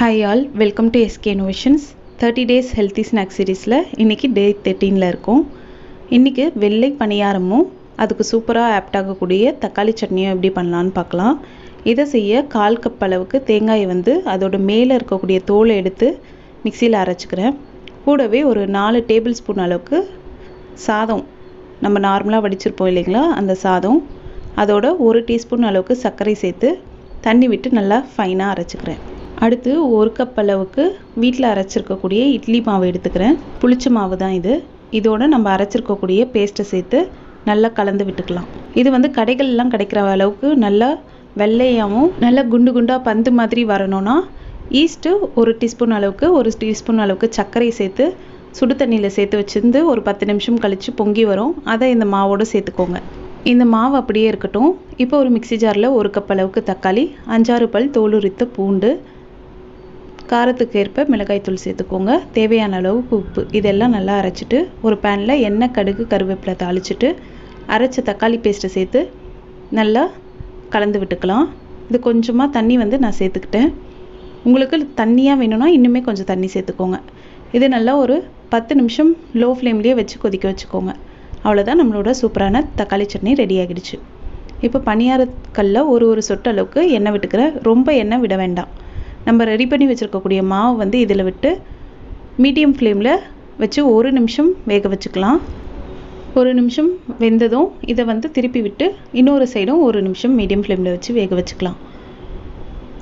Hi all, welcome to SK Innovations 30 days healthy snack seriesல இன்னைக்கு டே 13ல இருக்கோம். இன்னைக்கு வெள்ளை பணியாரமும் அதுக்கு சூப்பரா ஆப்ட் ஆகக்கூடிய தக்காளி சட்னியும் எப்படி பண்ணலாம்னு பார்க்கலாம். இதை செய்ய 1/4 கப் அளவுக்கு தேங்காயை அதோட மேலே இருக்கக்கூடிய தோலை எடுத்து மிக்சியில் அரைச்சிக்கிறேன். கூடவே ஒரு 4 டேபிள் ஸ்பூன் அளவுக்கு சாதம், நம்ம நார்மலாக வடிச்சிருப்போம் இல்லைங்களா, அந்த சாதம், அதோட 1 டீஸ்பூன் அளவுக்கு சர்க்கரை சேர்த்து தண்ணி விட்டு நல்லா ஃபைனாக அரைச்சிக்கிறேன். அடுத்து 1 கப் அளவுக்கு வீட்டில் அரைச்சிருக்கக்கூடிய இட்லி மாவு எடுத்துக்கிறேன். புளிச்ச மாவு தான் இது. இதோட நம்ம அரைச்சிருக்கக்கூடிய பேஸ்ட்டை சேர்த்து நல்லா கலந்து விட்டுக்கலாம். இது கடைகள்லாம் கிடைக்கிற அளவுக்கு நல்லா வெள்ளையாகவும் நல்லா குண்டு குண்டாக பந்து மாதிரி வரணும்னா ஈஸ்ட்டு 1 டீஸ்பூன் அளவுக்கு 1 டீஸ்பூன் அளவுக்கு சர்க்கரை சேர்த்து சுடு தண்ணியில் சேர்த்து வச்சிருந்து ஒரு 10 நிமிஷம் கழித்து பொங்கி வரும். அதை இந்த மாவோடு சேர்த்துக்கோங்க. இந்த மாவு அப்படியே இருக்கட்டும். இப்போ ஒரு மிக்சி ஜாரில் 1 கப் அளவுக்கு தக்காளி, 5-6 பல் தோல் உரித்த பூண்டு, காரத்துக்கு ஏற்ப மிளகாய்த்தூள் சேர்த்துக்கோங்க, தேவையான அளவுக்கு உப்பு, இதெல்லாம் நல்லா அரைச்சிட்டு ஒரு பேனில் எண்ணெய், கடுகு, கருவேப்பிலை தாளிச்சிட்டு அரைச்ச தக்காளி பேஸ்ட்டை சேர்த்து நல்லா கலந்து விட்டுக்கலாம். இது கொஞ்சமாக தண்ணி நான் சேர்த்துக்கிட்டேன். உங்களுக்கு தண்ணியாக வேணும்னா இன்னுமே கொஞ்சம் தண்ணி சேர்த்துக்கோங்க. இது நல்லா ஒரு 10 நிமிஷம் லோ ஃப்ளேம்லேயே வச்சு கொதிக்க வச்சுக்கோங்க. அவ்வளோதான், நம்மளோட சூப்பரான தக்காளி சட்னி ரெடி ஆகிடுச்சு. இப்போ பணியாரக்கல்ல ஒரு சொட்டு அளவுக்கு எண்ணெய் விட்டுக்கிறேன். ரொம்ப எண்ணெய் விட வேண்டாம். நம்ம ரெடி பண்ணி வச்சுருக்கக்கூடிய மாவு இதில் விட்டு மீடியம் ஃப்ளேமில் வச்சு 1 நிமிஷம் வேக வச்சுக்கலாம். 1 நிமிஷம் வெந்ததும் இதை திருப்பி விட்டு இன்னொரு சைடும் 1 நிமிஷம் மீடியம் ஃப்ளேமில் வச்சு வேக வச்சுக்கலாம்.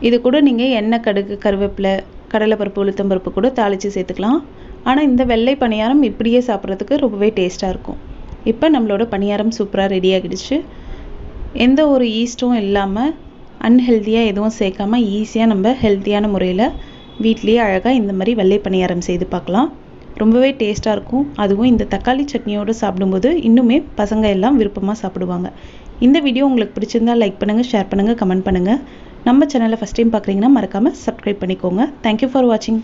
இது கூட நீங்கள் எண்ணெய், கடுகு, கருவேப்பிலை, கடலைப்பருப்பு, உளுத்தம்பருப்பு கூட தாளித்து சேர்த்துக்கலாம். ஆனால் இந்த வெள்ளை பணியாரம் இப்படியே சாப்பிட்றதுக்கு ரொம்பவே டேஸ்ட்டாக இருக்கும். இப்போ நம்மளோட பணியாரம் சூப்பராக ரெடி ஆகிடுச்சு. எந்த ஒரு ஈஸ்ட்டும் இல்லாமல், அன்ஹெல்த்தியாக எதுவும் சேர்க்காமல் ஈஸியாக நம்ம ஹெல்த்தியான முறையில் வீட்லேயே அழகாக இந்த மாதிரி வெள்ளை பணியாரம் செய்து பார்க்கலாம். ரொம்பவே டேஸ்ட்டாக இருக்கும். அதுவும் இந்த தக்காளி சட்னியோடு சாப்பிடும்போது இன்னுமே பசங்க எல்லாம் விருப்பமாக சாப்பிடுவாங்க. இந்த வீடியோ உங்களுக்கு பிடிச்சிருந்தால் லைக் பண்ணுங்கள், ஷேர் பண்ணுங்கள், கமெண்ட் பண்ணுங்கள். நம்ம சேனலை ஃபஸ்ட் டைம் பார்க்குறீங்கன்னா மறக்காமல் சப்ஸ்கிரைப் பண்ணிக்கோங்க. தேங்க்யூ ஃபார் வாட்சிங்.